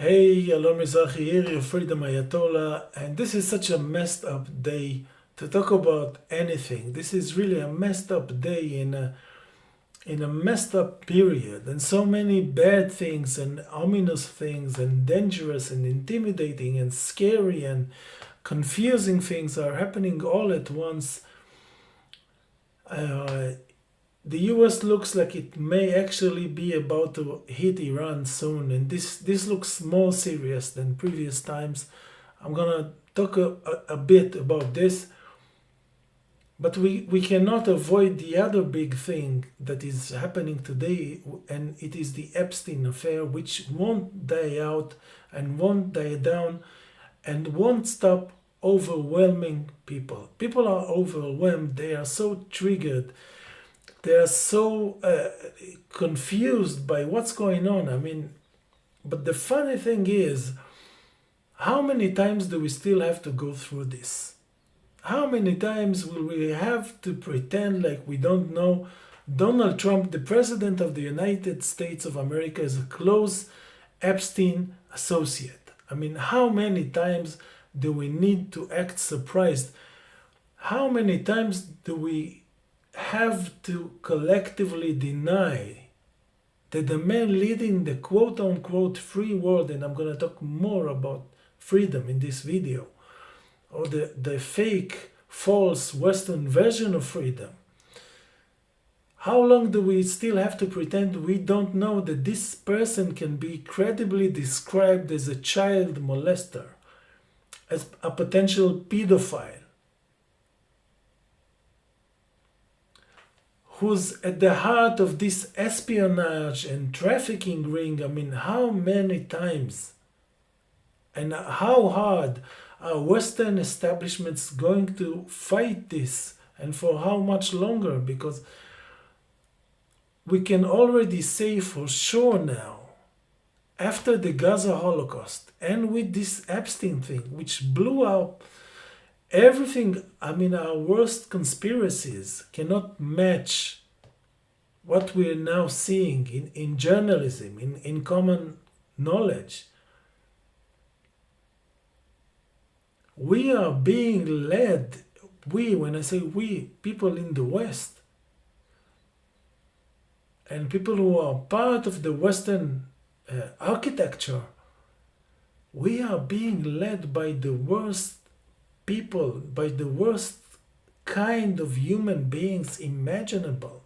Hey, Alon Mizrahi here, your Freedom Ayatollah, and this is such a messed up day to talk about anything. This is really a messed up day in a messed up period, and so many bad things and ominous things and dangerous and intimidating and scary and confusing things are happening all at once. The US looks like it may actually be about to hit Iran soon, and this looks more serious than previous times. I'm gonna talk a bit about this, but we cannot avoid the other big thing that is happening today, and it is the Epstein affair, which won't die out and won't die down and won't stop overwhelming people. People are overwhelmed, they are so triggered. They are so confused by what's going on. But the funny thing is, how many times do we still have to go through this? How many times will we have to pretend like we don't know Donald Trump, the President of the United States of America, is a close Epstein associate? How many times do we need to act surprised? How many times do we have to collectively deny that the man leading the quote-unquote free world, and I'm going to talk more about freedom in this video, or the fake, false Western version of freedom. How long do we still have to pretend we don't know that this person can be credibly described as a child molester, as a potential pedophile, who's at the heart of this espionage and trafficking ring? How many times and how hard are Western establishments going to fight this, and for how much longer? Because we can already say for sure now, after the Gaza Holocaust and with this Epstein thing, which blew up everything, our worst conspiracies cannot match what we're now seeing in journalism, in common knowledge. We are being led, when I say we, people in the West, and people who are part of the Western architecture, we are being led by the worst people, by the worst kind of human beings imaginable.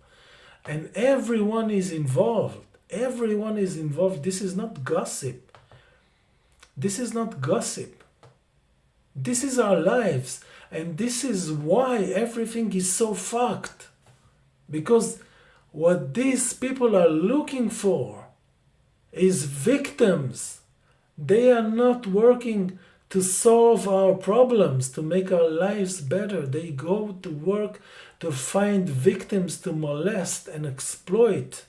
And everyone is involved. Everyone is involved. This is not gossip. This is not gossip. This is our lives. And this is why everything is so fucked. Because what these people are looking for is victims. They are not working to solve our problems, to make our lives better. They go to work to find victims to molest and exploit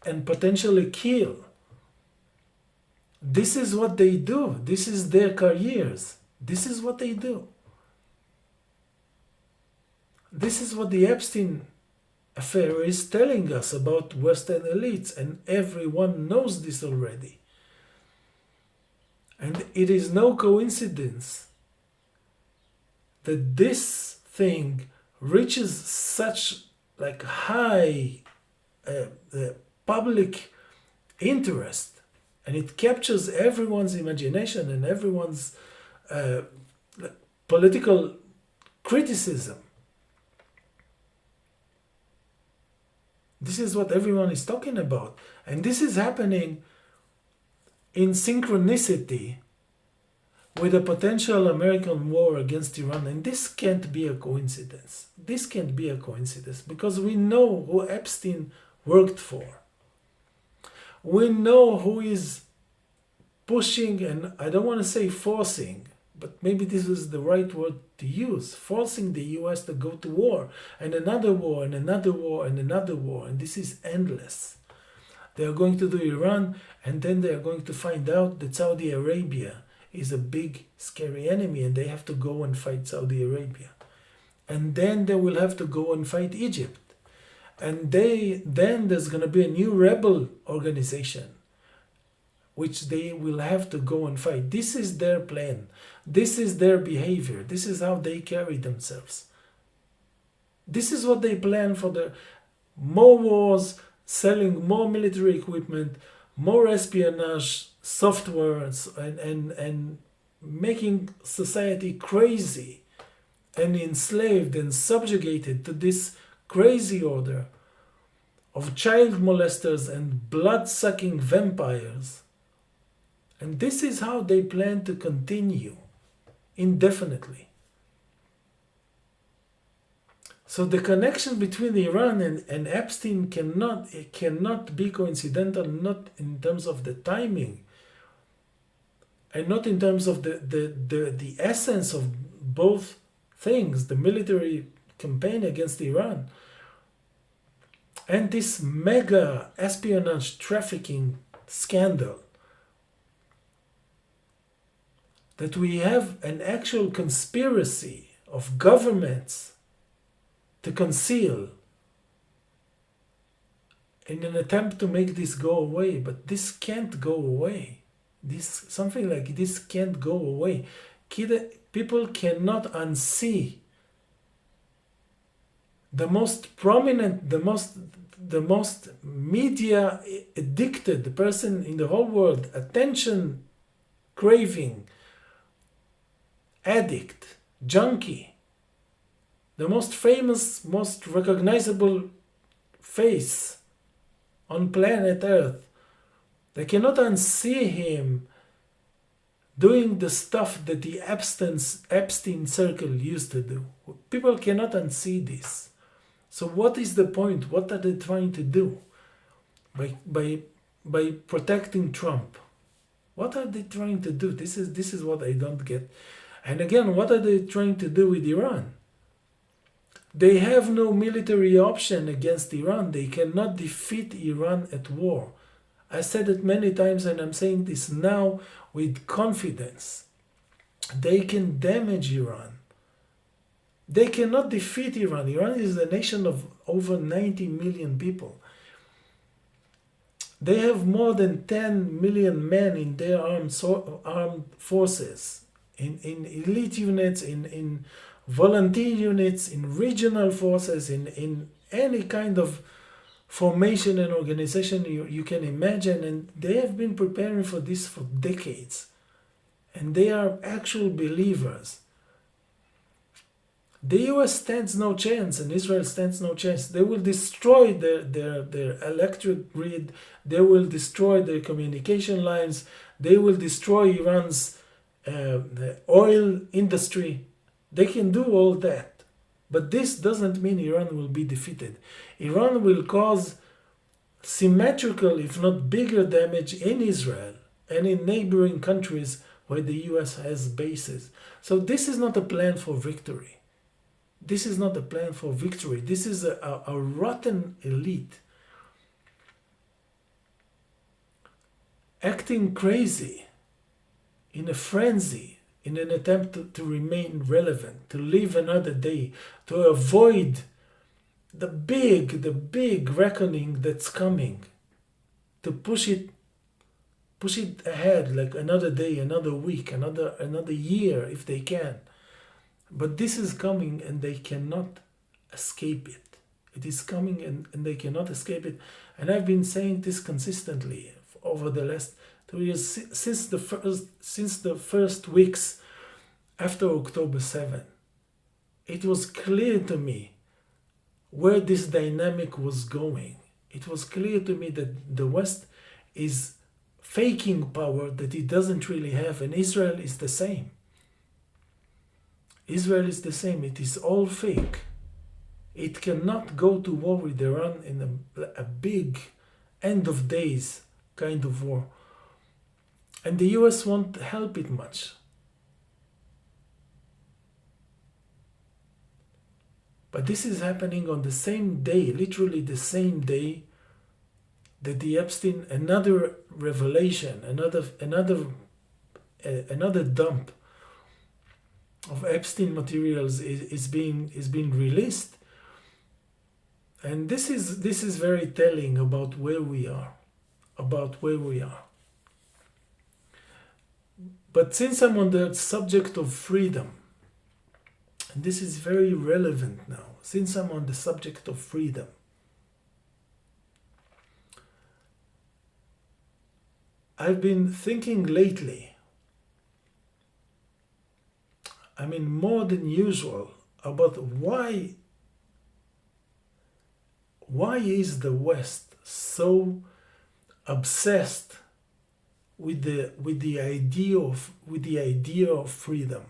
and potentially kill. This is what they do. This is their careers. This is what they do. This is what the Epstein affair is telling us about Western elites, and everyone knows this already. And it is no coincidence that this thing reaches such high public interest, and it captures everyone's imagination and everyone's political criticism. This is what everyone is talking about, and this is happening in synchronicity with a potential American war against Iran. And this can't be a coincidence. This can't be a coincidence, because we know who Epstein worked for. We know who is pushing, and I don't want to say forcing, but maybe this is the right word to use, forcing the US to go to war, and another war, and another war, and another war. And this is endless. They are going to do Iran, and then they are going to find out that Saudi Arabia is a big, scary enemy, and they have to go and fight Saudi Arabia. And then they will have to go and fight Egypt. And then there's going to be a new rebel organization which they will have to go and fight. This is their plan. This is their behavior. This is how they carry themselves. This is what they plan for the more wars, selling more military equipment, more espionage software, and making society crazy and enslaved and subjugated to this crazy order of child molesters and blood-sucking vampires. And this is how they plan to continue indefinitely. So the connection between Iran and Epstein cannot be coincidental, not in terms of the timing, and not in terms of the essence of both things, the military campaign against Iran and this mega espionage trafficking scandal. That we have an actual conspiracy of governments to conceal in an attempt to make this go away, but this can't go away. Something like this can't go away. People cannot unsee the most prominent, the most media addicted person in the whole world, attention craving, addict, junkie, the most famous, most recognizable face on planet Earth. They cannot unsee him doing the stuff that the Epstein circle used to do. People cannot unsee this. So what is the point? What are they trying to do by protecting Trump? What are they trying to do? This is what I don't get. And again, what are they trying to do with Iran? They have no military option against Iran. They cannot defeat Iran at war. I said it many times and I'm saying this now with confidence. They can damage Iran. They cannot defeat Iran. Iran is a nation of over 90 million people. They have more than 10 million men in their armed forces, in elite units, in volunteer units, in regional forces, in any kind of formation and organization you can imagine. And they have been preparing for this for decades. And they are actual believers. The US stands no chance and Israel stands no chance. They will destroy their electric grid. They will destroy their communication lines. They will destroy Iran's the oil industry. They can do all that. But this doesn't mean Iran will be defeated. Iran will cause symmetrical, if not bigger, damage in Israel and in neighboring countries where the US has bases. So this is not a plan for victory. This is not a plan for victory. This is a rotten elite acting crazy in a frenzy in an attempt to remain relevant, to live another day, to avoid the big reckoning that's coming, to push it ahead like another day, another week, another year if they can. But this is coming and they cannot escape it. It is coming and they cannot escape it. And I've been saying this consistently over the last 2 years, since the first weeks after October 7. It was clear to me where this dynamic was going. It was clear to me that the West is faking power that it doesn't really have, and Israel is the same. Israel is the same. It is all fake. It cannot go to war with Iran in a big end of days kind of war. And the US won't help it much. But this is happening on the same day, literally the same day, that the Epstein, another revelation, another dump of Epstein materials is being released. And this is very telling about where we are. But since I'm on the subject of freedom, and this is very relevant now, since I'm on the subject of freedom, I've been thinking lately, I mean more than usual, about why is the West so obsessed with the idea of freedom,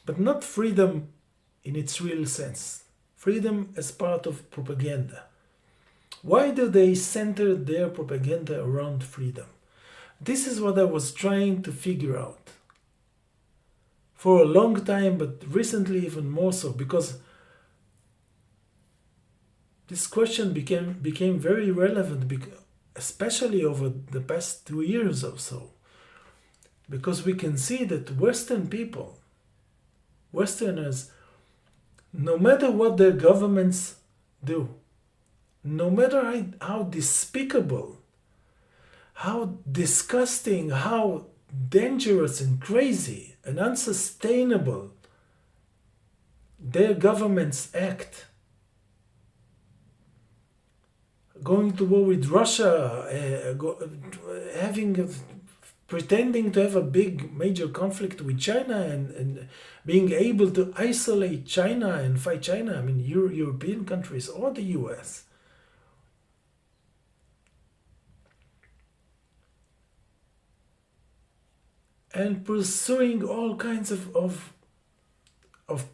but not freedom in its real sense, freedom as part of propaganda. Why do they center their propaganda around freedom? This is what I was trying to figure out for a long time, but recently even more so, because this question became very relevant, especially over the past 2 years or so, because we can see that Westerners, no matter what their governments do, no matter how despicable, how disgusting, how dangerous and crazy and unsustainable their governments act, going to war with Russia, pretending to have a big major conflict with China, and being able to isolate China and fight China, I mean European countries or the US. And pursuing all kinds of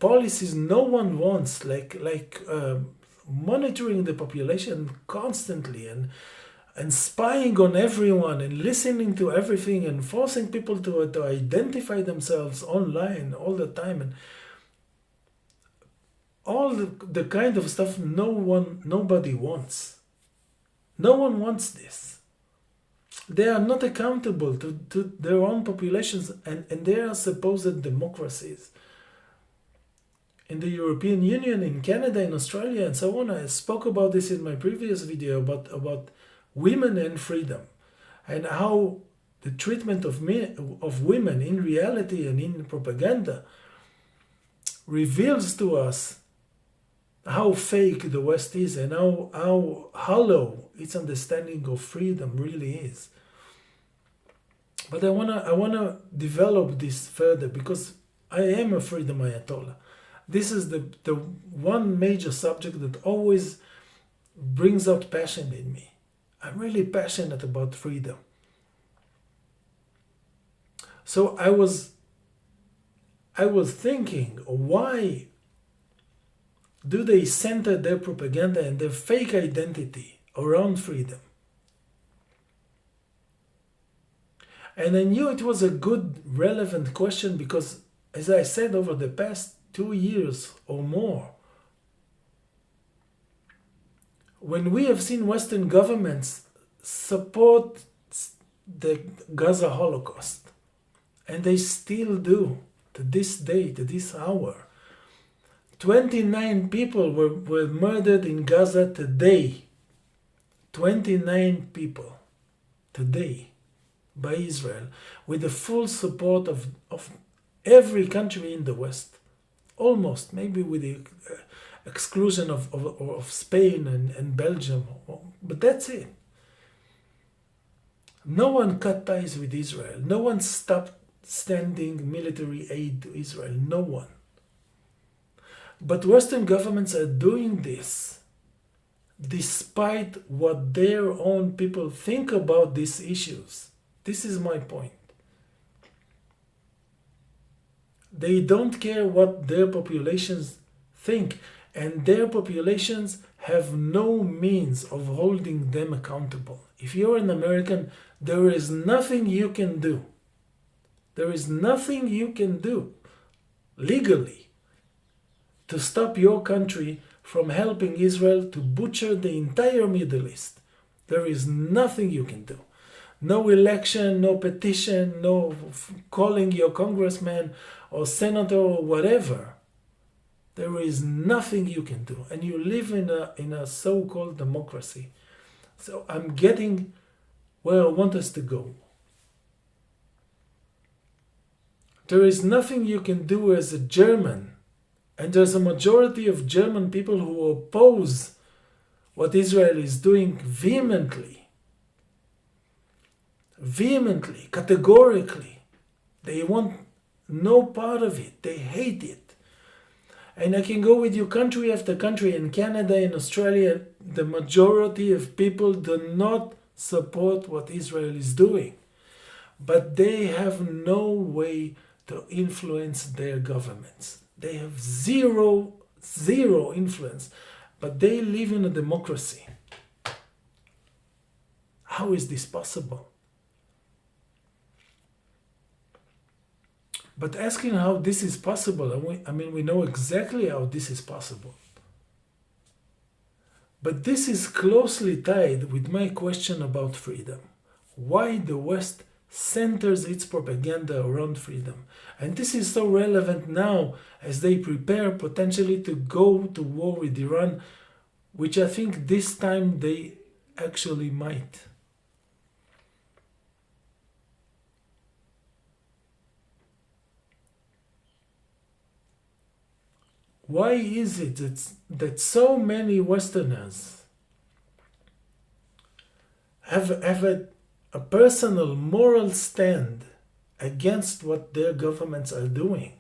policies no one wants, like monitoring the population constantly, and spying on everyone, and listening to everything, and forcing people to identify themselves online all the time, and all the kind of stuff nobody wants. No one wants this. They are not accountable to their own populations, and they are supposed democracies. In the European Union, in Canada, in Australia, and so on. I spoke about this in my previous video about women and freedom, and how the treatment of women in reality and in propaganda reveals to us how fake the West is, and how hollow its understanding of freedom really is. But I wanna develop this further, because I am a freedom Ayatollah. This is the one major subject that always brings out passion in me. I'm really passionate about freedom. So I was thinking, why do they center their propaganda and their fake identity around freedom? And I knew it was a good, relevant question, because, as I said, over the past 2 years or more, when we have seen Western governments support the Gaza Holocaust, and they still do to this day, to this hour, 29 people were murdered in Gaza today. 29 people today by Israel, with the full support of every country in the West. Almost, maybe with the exclusion of Spain and Belgium. But that's it. No one cut ties with Israel. No one stopped sending military aid to Israel. No one. But Western governments are doing this despite what their own people think about these issues. This is my point. They don't care what their populations think, and their populations have no means of holding them accountable. If you're an American, there is nothing you can do. There is nothing you can do legally to stop your country from helping Israel to butcher the entire Middle East. There is nothing you can do. No election, no petition, no calling your congressman or senator or whatever. There is nothing you can do. And you live in a so-called democracy. So I'm getting where I want us to go. There is nothing you can do as a German, and there's a majority of German people who oppose what Israel is doing vehemently, categorically. They want no part of it. They hate it. And I can go with you country after country. In Canada, in Australia, the majority of people do not support what Israel is doing. But they have no way to influence their governments. They have zero influence. But they live in a democracy. How is this possible? But asking how this is possible, we know exactly how this is possible. But this is closely tied with my question about freedom. Why the West centers its propaganda around freedom. And this is so relevant now as they prepare potentially to go to war with Iran, which I think this time they actually might. Why is it that so many Westerners have a personal moral stand against what their governments are doing,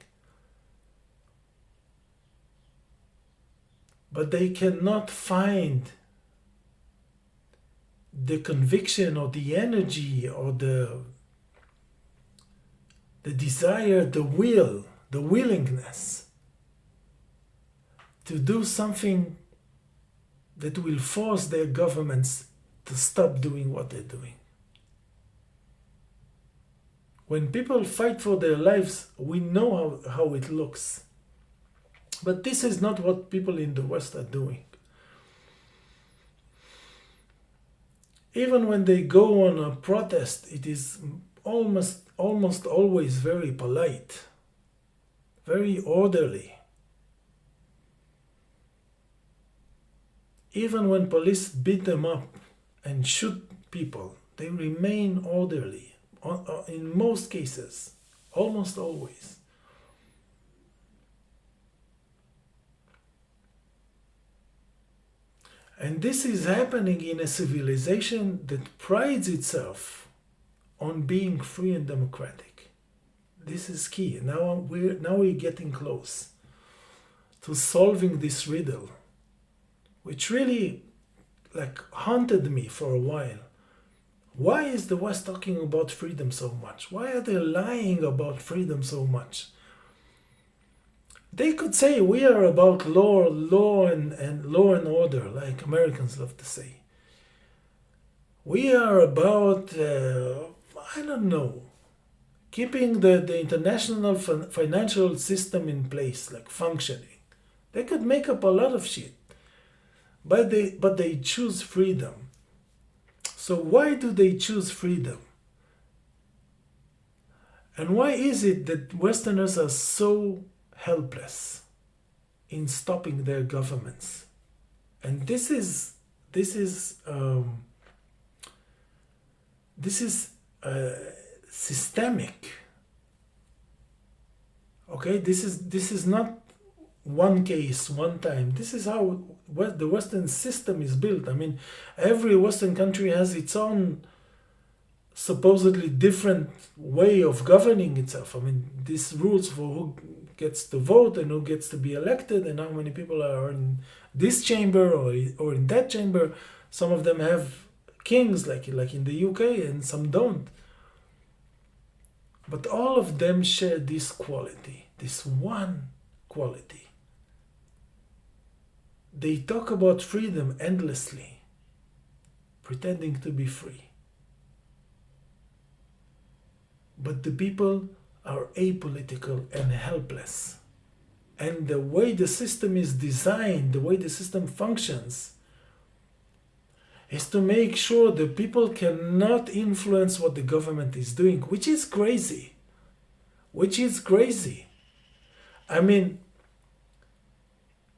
but they cannot find the conviction or the energy or the desire, the will, the willingness to do something that will force their governments to stop doing what they're doing. When people fight for their lives, we know how it looks. But this is not what people in the West are doing. Even when they go on a protest, it is almost always very polite, very orderly. Even when police beat them up and shoot people, they remain orderly. In most cases, almost always. And this is happening in a civilization that prides itself on being free and democratic. This is key. Now we're getting close to solving this riddle, which really haunted me for a while. Why is the West talking about freedom so much? Why are they lying about freedom so much? They could say we are about law and order, like Americans love to say. We are about, keeping the international financial system in place, like functioning. They could make up a lot of shit, but they choose freedom. So why do they choose freedom? And why is it that Westerners are so helpless in stopping their governments? And this is systemic. Okay, this is not one case, one time. This is how the Western system is built. I mean, every Western country has its own supposedly different way of governing itself. I mean, these rules for who gets to vote and who gets to be elected and how many people are in this chamber or in that chamber. Some of them have kings, like in the UK, and some don't. But all of them share this quality, this one quality. They talk about freedom endlessly, pretending to be free. But the people are apolitical and helpless. And the way the system is designed, the way the system functions, is to make sure the people cannot influence what the government is doing, which is crazy. I mean,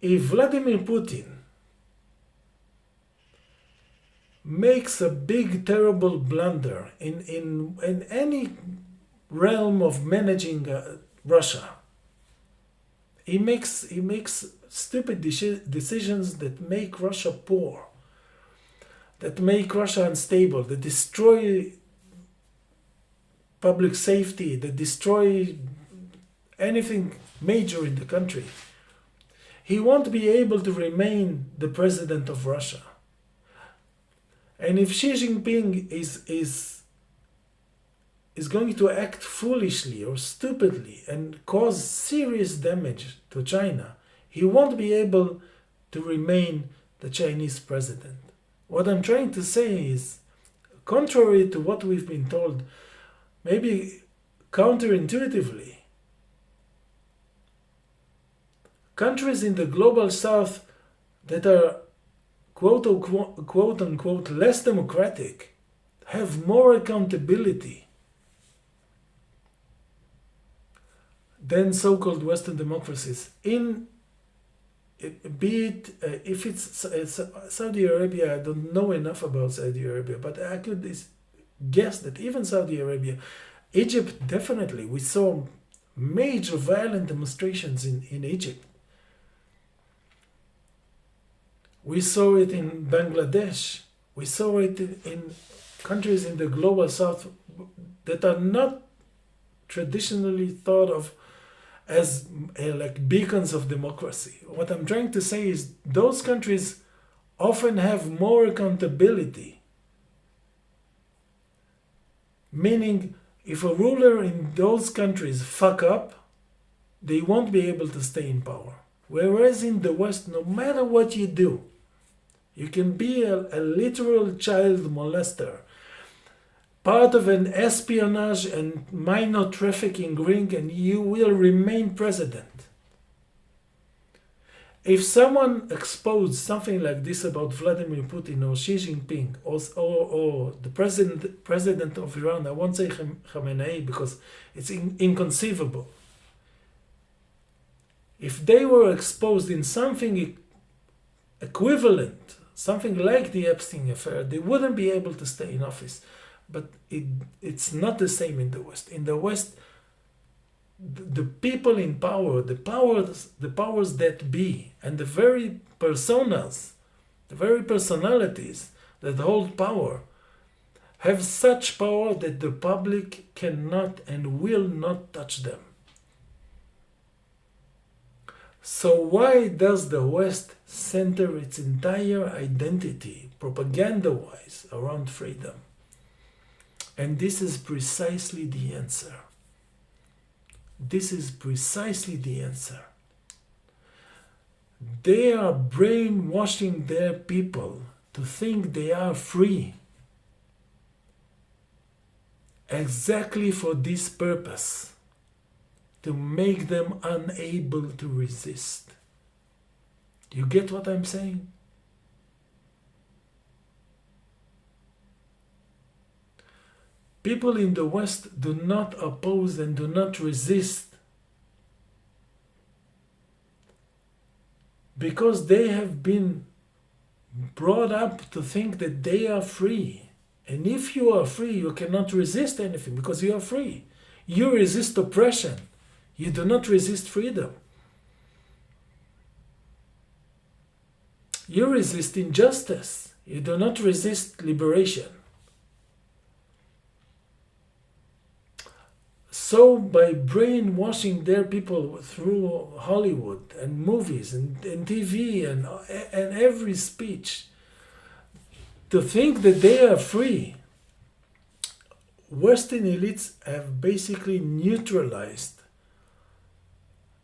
if Vladimir Putin makes a big, terrible blunder in any realm of managing Russia. He makes stupid decisions that make Russia poor, that make Russia unstable, that destroy public safety, that destroy anything major in the country. He won't be able to remain the president of Russia. And if Xi Jinping is going to act foolishly or stupidly and cause serious damage to China, he won't be able to remain the Chinese president. What I'm trying to say is, contrary to what we've been told, maybe counterintuitively, countries in the global south that are quote unquote less democratic have more accountability than so-called Western democracies. Be it if it's Saudi Arabia, I don't know enough about Saudi Arabia, but I could guess that even Saudi Arabia, Egypt definitely, we saw major violent demonstrations in Egypt. We saw it in Bangladesh. We saw it in countries in the global south that are not traditionally thought of as like beacons of democracy. What I'm trying to say is those countries often have more accountability. Meaning, if a ruler in those countries fuck up, they won't be able to stay in power. Whereas in the West, no matter what you do, you can be a literal child molester, part of an espionage and minor trafficking ring, and you will remain president. If someone exposed something like this about Vladimir Putin or Xi Jinping or the president of Iran, I won't say Khamenei because it's inconceivable. If they were exposed in something equivalent, something like the Epstein affair, they wouldn't be able to stay in office. But it's not the same in the West. In the West, the people in power, the powers that be, and the very personas, the very personalities that hold power, have such power that the public cannot and will not touch them. So why does the West center its entire identity, propaganda-wise, around freedom? And this is precisely the answer. This is precisely the answer. They are brainwashing their people to think they are free. Exactly for this purpose. To make them unable to resist. You get what I'm saying? People in the West do not oppose and do not resist because they have been brought up to think that they are free. And if you are free, you cannot resist anything because you are free. You resist oppression. You do not resist freedom. You resist injustice. You do not resist liberation. So by brainwashing their people through Hollywood and movies and TV and every speech to think that they are free, Western elites have basically neutralized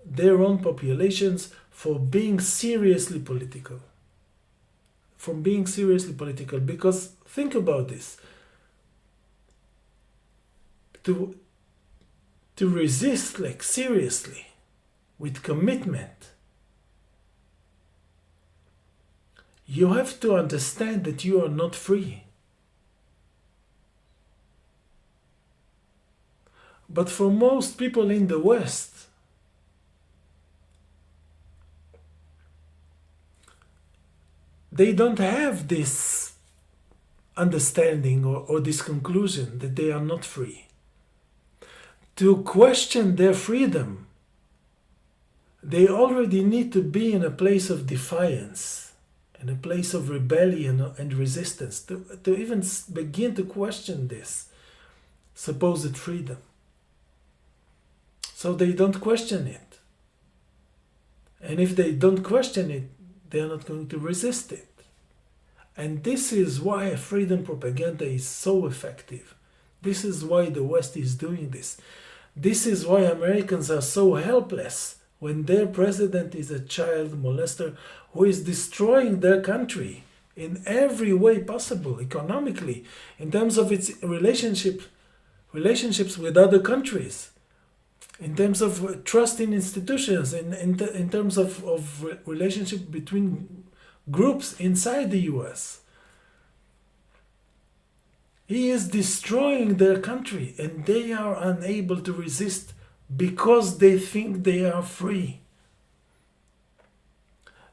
their own populations for being seriously political. From being seriously political. Because think about this. To resist, like seriously, with commitment, you have to understand that you are not free. But for most people in the West, they don't have this understanding or this conclusion that they are not free. to question their freedom, they already need to be in a place of defiance, in a place of rebellion and resistance, to even begin to question this supposed freedom. So they don't question it. And if they don't question it, they are not going to resist it. And this is why freedom propaganda is so effective. This is why the West is doing this. This is why Americans are so helpless when their president is a child molester who is destroying their country in every way possible, economically, in terms of its relationships with other countries, in terms of trust in institutions, in terms of relationship between groups inside the US. He is destroying their country, and they are unable to resist because they think they are free.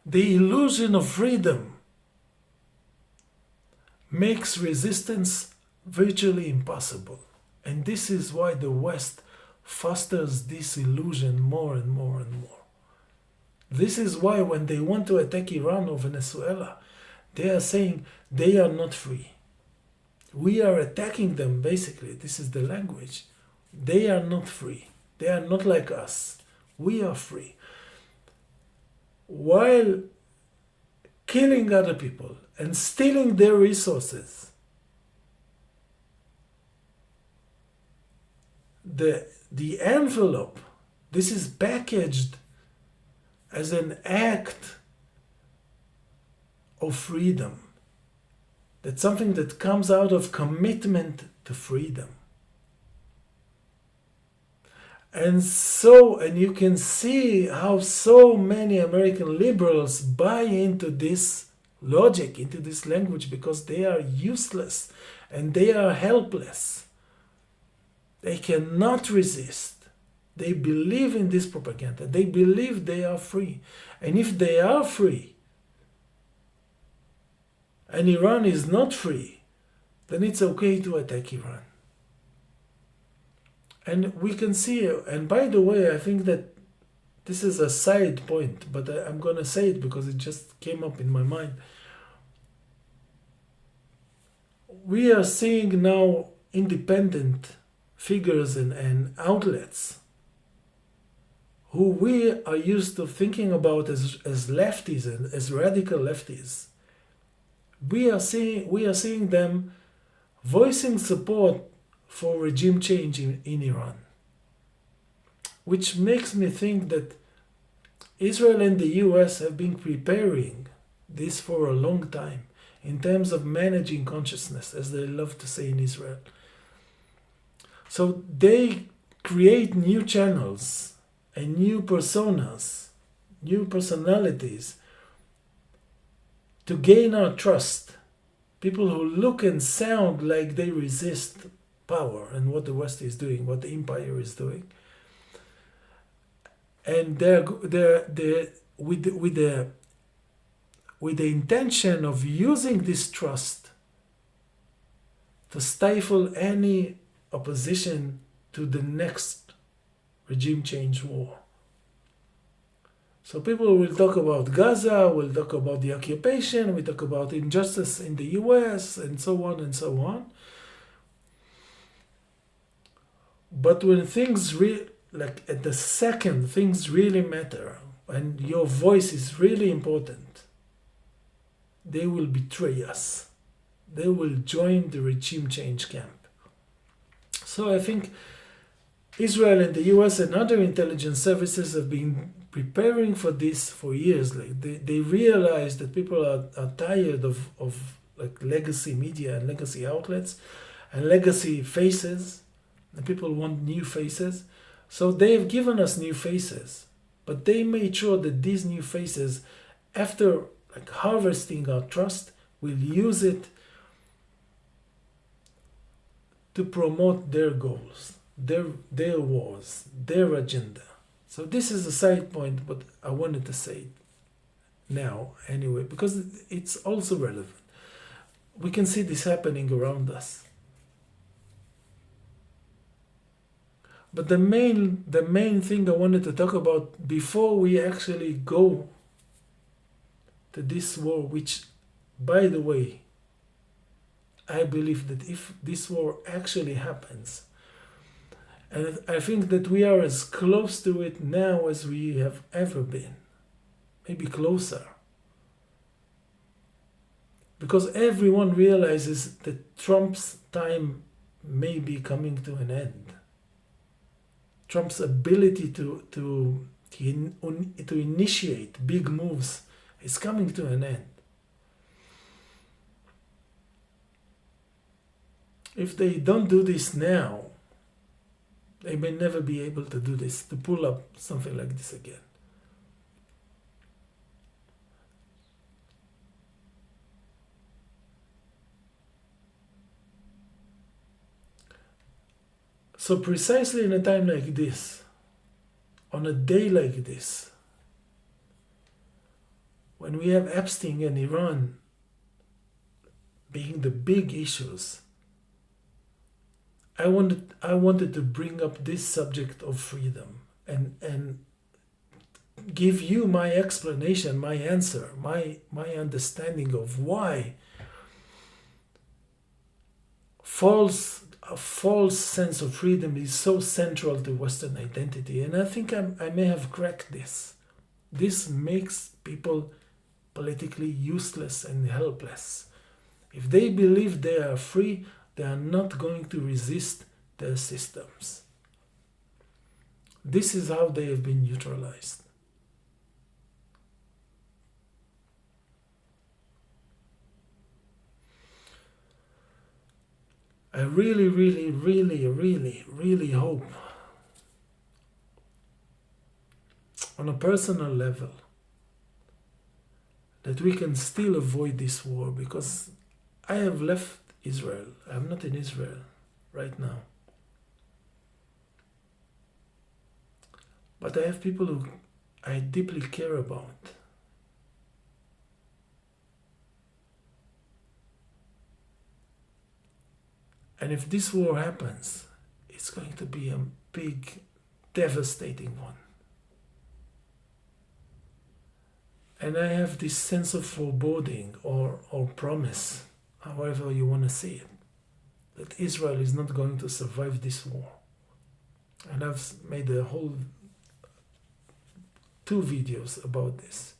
The illusion of freedom makes resistance virtually impossible. And this is why the West fosters this illusion more and more and more. This is why when they want to attack Iran or Venezuela, they are saying they are not free. We are attacking them, basically. This is the language. They are not free. They are not like us. We are free. While killing other people and stealing their resources, the envelope, this is packaged as an act of freedom. That's something that comes out of commitment to freedom. And you can see how so many American liberals buy into this logic, into this language, because they are useless and they are helpless. They cannot resist. They believe in this propaganda. They believe they are free. And if they are free, and Iran is not free, then it's okay to attack Iran. And we can see, and by the way, I think that this is a side point, but I'm going to say it because it just came up in my mind. We are seeing now independent figures and outlets who we are used to thinking about as lefties and as radical lefties. We are seeing them voicing support for regime change in Iran, which makes me think that Israel and the US have been preparing this for a long time in terms of managing consciousness, as they love to say in Israel. So they create new channels and new personas, new personalities to gain our trust. People who look and sound like they resist power and what the West is doing, what the empire is doing. And they're with the intention of using this trust to stifle any opposition to the next regime change war. So people will talk about Gaza, will talk about the occupation, we talk about injustice in the US, and so on and so on. But when things like at the second things really matter and your voice is really important, they will betray us. They will join the regime change camp. So I think Israel and the US and other intelligence services have been preparing for this for years. Like they realize that people are tired of like legacy media and legacy outlets and legacy faces, and people want new faces. So they have given us new faces, but they made sure that these new faces, after like harvesting our trust, will use it to promote their goals, their wars, their agenda. So this is a side point, but I wanted to say it now anyway, because it's also relevant. We can see this happening around us. But the main thing I wanted to talk about before we actually go to this war, which, by the way, I believe that if this war actually happens, and I think that we are as close to it now as we have ever been, maybe closer, because everyone realizes that Trump's time may be coming to an end. Trump's ability to initiate big moves is coming to an end. If they don't do this now, they may never be able to do this, to pull up something like this again. So precisely in a time like this, on a day like this, when we have Epstein and Iran being the big issues, I wanted to bring up this subject of freedom and give you my explanation, my answer, my understanding of why a false sense of freedom is so central to Western identity. And I think I may have cracked this. This makes people politically useless and helpless. If they believe they are free, they are not going to resist their systems. This is how they have been neutralized. I really, really, really, really, really hope on a personal level that we can still avoid this war, because I have left Israel. I'm not in Israel right now. But I have people who I deeply care about. And if this war happens, it's going to be a big, devastating one. And I have this sense of foreboding or promise, however you want to see it, that Israel is not going to survive this war. And I've made a whole 2 videos about this.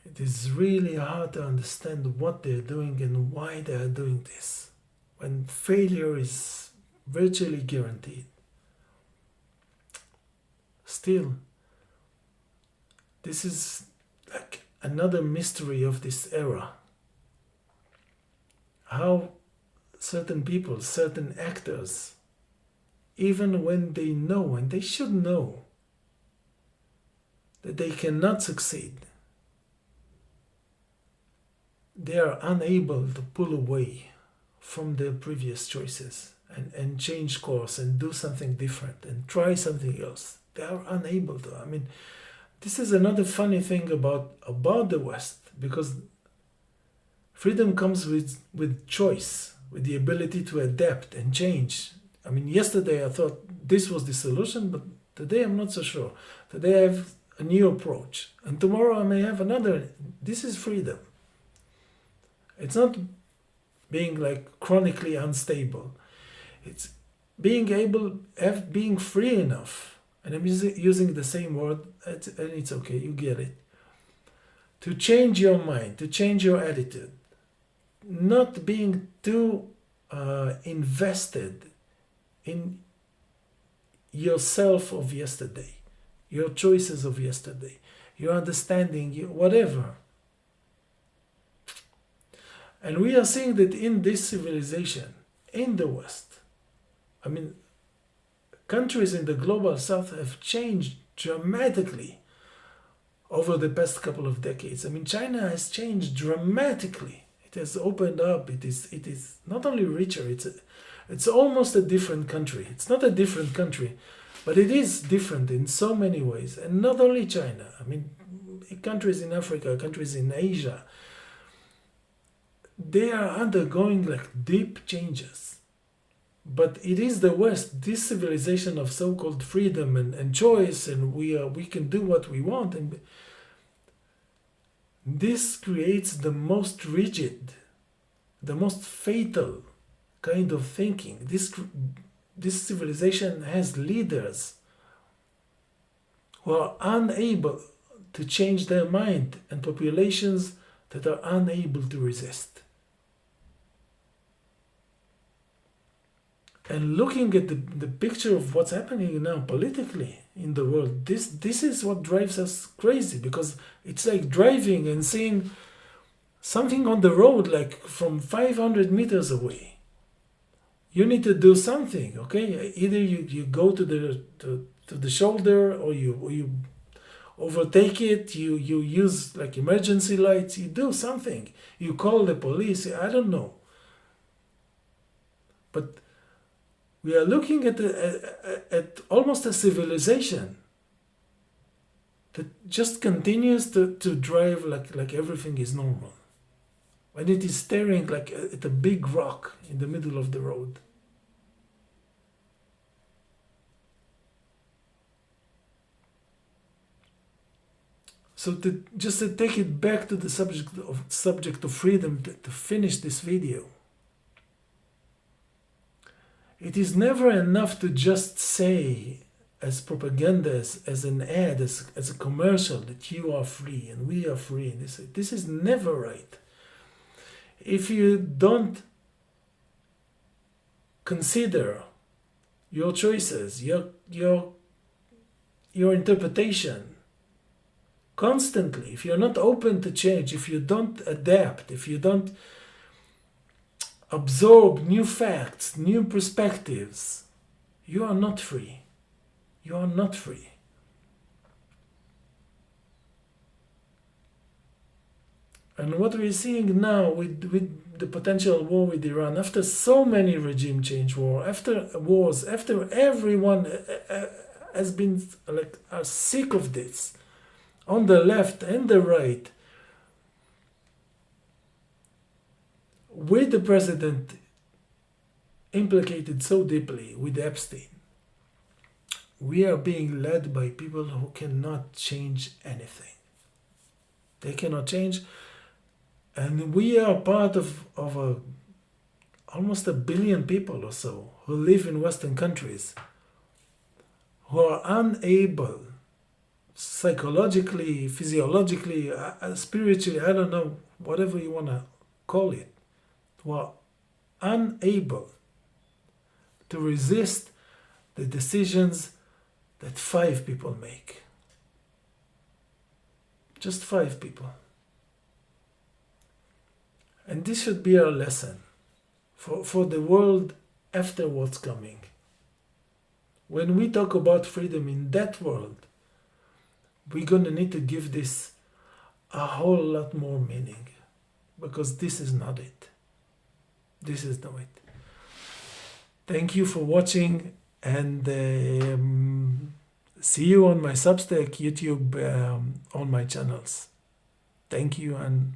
It is really hard to understand what they're doing and why they are doing this, when failure is virtually guaranteed. Still, this is like another mystery of this era. How certain people, certain actors, even when they know, and they should know, that they cannot succeed, they are unable to pull away from their previous choices and change course and do something different and try something else. They are unable to. I mean, this is another funny thing about the West, because freedom comes with choice, with the ability to adapt and change. I mean, yesterday I thought this was the solution, but today I'm not so sure. Today I have a new approach, and tomorrow I may have another. This is freedom. It's not being like chronically unstable. It's being being free enough. And I'm using the same word, and it's okay, you get it. To change your mind, to change your attitude. Not being too invested in yourself of yesterday, your choices of yesterday, your understanding, whatever. And we are seeing that in this civilization, in the West, I mean, countries in the global south have changed dramatically over the past couple of decades. I mean, China has changed dramatically. It has opened up. It is not only richer, it's almost a different country. It's not a different country, but it is different in so many ways. And not only China. I mean, countries in Africa, countries in Asia, they are undergoing like deep changes. But it is the West, this civilization of so-called freedom and choice, and we can do what we want, and this creates the most rigid, the most fatal kind of thinking. This civilization has leaders who are unable to change their mind, and populations that are unable to resist. And looking at the picture of what's happening now politically in the world, this is what drives us crazy, because it's like driving and seeing something on the road like from 500 meters away. You need to do something, okay? Either you go to the shoulder, or you overtake it, you use like emergency lights, you do something. You call the police, I don't know. But we are looking at almost a civilization that just continues to drive like everything is normal. And it is staring like at a big rock in the middle of the road. So just to take it back to the subject of freedom, to finish this video. It is never enough to just say, as propaganda, as an ad, as a commercial, that you are free and we are free. And this is never right. If you don't consider your choices, your interpretation constantly, if you're not open to change, if you don't adapt, if you don't absorb new facts, new perspectives, you are not free. You are not free. And what we're seeing now with the potential war with Iran, after so many regime change wars, after everyone has been are sick of this, on the left and the right, with the president implicated so deeply with Epstein, we are being led by people who cannot change anything. They cannot change, and we are part of almost 1 billion people or so who live in Western countries, who are unable, psychologically, physiologically, spiritually, I don't know, whatever you want to call it, who are unable to resist the decisions that 5 people make. Just 5 people. And this should be our lesson for the world after what's coming. When we talk about freedom in that world, we're going to need to give this a whole lot more meaning, because this is not it. This is not it. Thank you for watching, and see you on my Substack, YouTube, on my channels. Thank you, and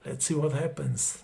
let's see what happens.